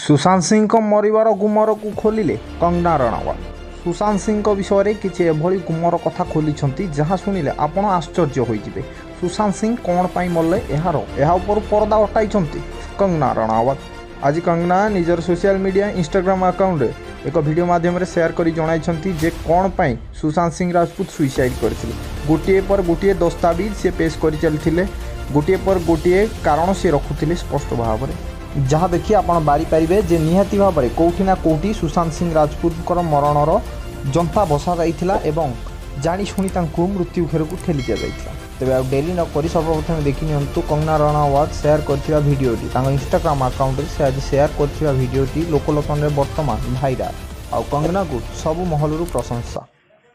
सुशांत सिंह मरिबार गुमर को खोलिले कंगना रणावत। सुशांत सिंह विषय किसी एभली गुमर कथा खोली जहाँ शुणिले आपण आश्चर्य होइजिबे। सुशांत सिंह कौन पाई मल्ले यह पर्दा हटाई कंगना रणावत। आज कंगना निजर सोशल मीडिया इंस्टाग्राम अकाउंट एक वीडियो माध्यम शेयर कर जणाई जे कौन पाई सुशांत सिंह राजपूत सुइसाइड करथिले। गोटे पर गोटे दस्तावेज से पेश कर चलथिले, गोटे पर गोटे कारण से रखुथिले स्पष्ट भाव में, जहाँ देखिए आपण बारी पारे जे निहाती भाव में कौटी ना कौटी सुशांत सिंह राजपूत मरणर जंता बसा जाइथिला एवं जानी शुणी तांकु मृत्यु घेर को ठेली दिया जाइथिला। तेबे आ डेली न करी सर्वप्रथम देखि नियंतु कंगना रणावत शेयर करथिबा वीडियोटी तांको इंस्टाग्राम अकाउंट से आज शेयर करथिबा वीडियोटी लोकलोचन रे वर्तमान भाइराल आ कंगना को सब महलरु प्रशंसा।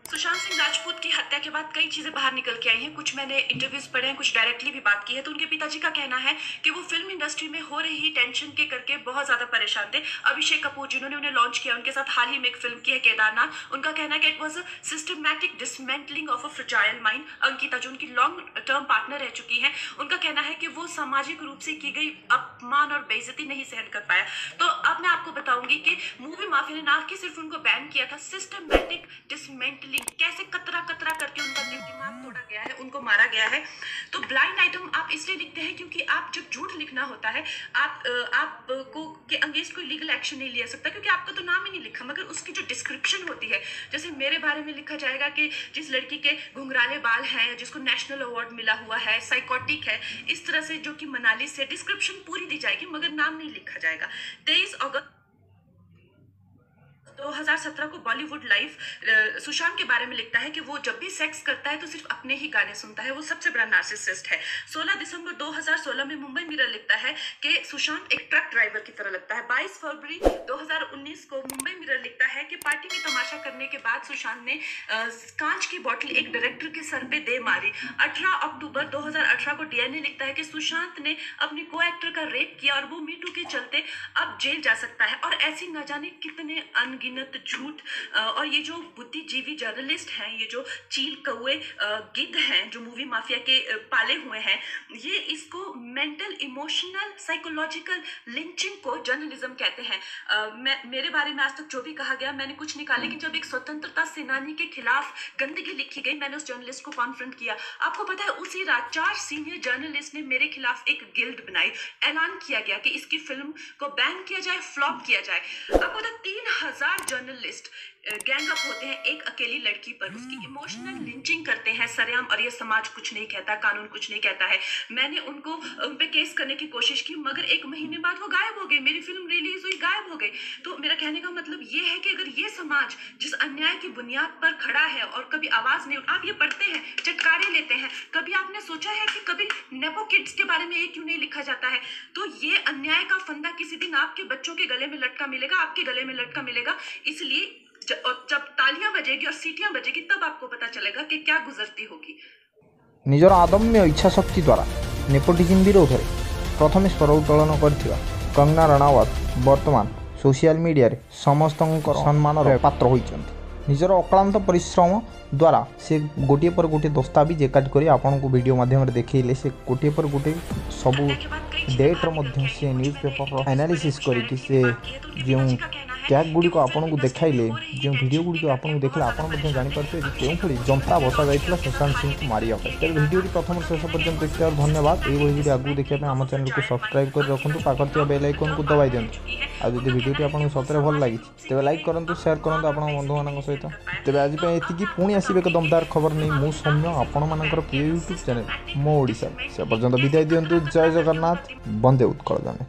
सुशांत सिंह राजपूत की हत्या के बाद कई चीजें बाहर निकल के आई हैं। कुछ मैंने इंटरव्यूज पढ़े हैं, कुछ डायरेक्टली भी बात की है। तो उनके पिताजी का कहना है कि वो फिल्म इंडस्ट्री में हो रही टेंशन के करके बहुत ज्यादा परेशान थे। अभिषेक कपूर जिन्होंने उन्हें लॉन्च किया, उनके साथ हाल ही में एक फिल्म की है केदारनाथ। उनका कहना है कि it was a systematic dismantling of a fragile mind. Ankita जो उनकी लॉन्ग टर्म पार्टनर रह चुकी है, उनका कहना है कि वो सामाजिक रूप से की गई अपमान और बेइज्जती नहीं सहन कर पाया। तो अब मैं आपको बताऊंगी कि मूवी माफिया ने ना कि सिर्फ उनको बैन किया था, सिस्टमैटिक डिसमेंटलिंग कैसे कतरा कतरा करके उनका दिमाग तोड़ा गया है, उनको मारा गया है। तो ब्लाइंड आइटम आप इसलिए लिखते हैं क्योंकि आप जब झूठ लिखना होता है आपको के अगेंस्ट कोई लीगल एक्शन नहीं लिया सकता, क्योंकि आपका तो नाम ही नहीं लिखा, मगर उसकी जो डिस्क्रिप्शन होती है, जैसे मेरे बारे में लिखा जाएगा कि जिस लड़की के घुंघराले बाल हैं, जिसको नेशनल अवार्ड मिला हुआ है, साइकोटिक है, इस तरह से जो कि मनाली से डिस्क्रिप्शन पूरी दी जाएगी मगर नाम नहीं लिखा जाएगा। 23 अगस्त 2017 को बॉलीवुड लाइव सुशांत के बारे में लिखता है कि वो जब भी सेक्स करता है तो सिर्फ अपने ही गाने सुनता है, वो सबसे बड़ा नार्सिसिस्ट है। 16 दिसंबर 2016 में मुंबई मिरर लिखता है कि सुशांत एक ट्रक ड्राइवर की तरह लगता है। 22 फरवरी 2019 को मुंबई मिरर लिखता है कि पार्टी में तमाशा करने के बाद सुशांत ने कांच की बोतल एक डायरेक्टर के सर पे दे मारी। 18 अक्टूबर 2018 को डीएनए लिखता है कि सुशांत ने अपनी को एक्टर का रेप किया और वो मीटू के चलते अब जेल जा सकता है। और ऐसी न जाने कितने अनगिनत झूठ। और ये जो बुद्धिजीवी जर्नलिस्ट हैं, ये जो चील कौए गिद्ध हैं जो मूवी माफिया के पाले हुए हैं, ये इसको मेंटल इमोशनल साइकोलॉजिकल लिंचिंग को जर्नलिज्म कहते हैं। मेरे बारे में आज तक जो भी कहा गया मैंने कुछ नहीं कहा, लेकिन जब एक स्वतंत्रता सेनानी के खिलाफ गंदगी लिखी गई, मैंने उस जर्नलिस्ट को कॉन्फ्रंट किया। आपको पता है उसी रात 4 सीनियर जर्नलिस्ट ने मेरे खिलाफ एक गिल्ड बनाई, ऐलान किया गया कि इसकी फिल्म को बैन किया जाए, फ्लॉप किया जाए। आपको पता 3000 जर्नलिस्ट गैंग अप होते हैं एक अकेली लड़की पर, उसकी इमोशनल लिंचिंग करते हैं सरेआम, और ये समाज कुछ नहीं कहता, कानून कुछ नहीं कहता है। मैंने उन पे केस करने की कोशिश की, मगर 1 महीने बाद वो गायब हो गई, मेरी फिल्म रिलीज हुई, गायब हो गई। तो मेरा कहने का मतलब ये है कि अगर ये समाज जिस अन्याय की बुनियाद पर खड़ा है और कभी आवाज नहीं, आप ये पढ़ते हैं, चटकारे लेते हैं, कभी आपने सोचा है कि कभी नेपो किड्स के बारे में ये क्यों नहीं लिखा जाता है? तो ये अन्याय का फंदा किसी दिन आपके बच्चों के गले में लटका मिलेगा, आपके गले में लटका मिलेगा। इसलिए जब तालियां बजेगी और सीटियां बजेगी तब आपको पता चलेगा कि क्या गुजरती होगी। निजर आदम्य इच्छा शक्ति द्वारा नेपोटिज्म विरोध में प्रथम स्वर उत्तोलन करथिबा कंगना रणावत वर्तमान सोशल मीडिया रे समस्त सम्मान पात्र होइछन्ति। निजर अक्लांत परिश्रम द्वारा से गोटे पर गोटे दस्तावेज एकाठ कर आपन को वीडियो माध्यम देखले, से गोटे पर गोटे सब डेट्र मध्य से न्यूज पेपर एनालिसिस करके से जो टैग गुड़िक आपन को देखाइले, जो वीडियो गुड़िक आपन को देखले आपन जानीपारे कि जंता बसा जाइला सुशांत सिंह को मारिया। तेज वीडियो प्रथम शेष पर्यंत देखते धन्यवाद। ये वीडियो आगू देखा आम चैनल को सब्सक्राइब कर रखुँ, पाखर बेल आइकन को दबाई दिंतु। आज जब वीडियो आपको सतरे भल लगी तेज लाइक करूँ, शेयर करूँ आप बंधु मान सहित। तेज आज ये पुणी आसवे एक दमदार खबर नहीं, मु सौम्य आपण मानकर प्रिय यूट्यूब चैनल मो ओडिशा। से पर्यंत विदाय दिंतु। जय जगन्नाथ, वंदे उत्कल जन।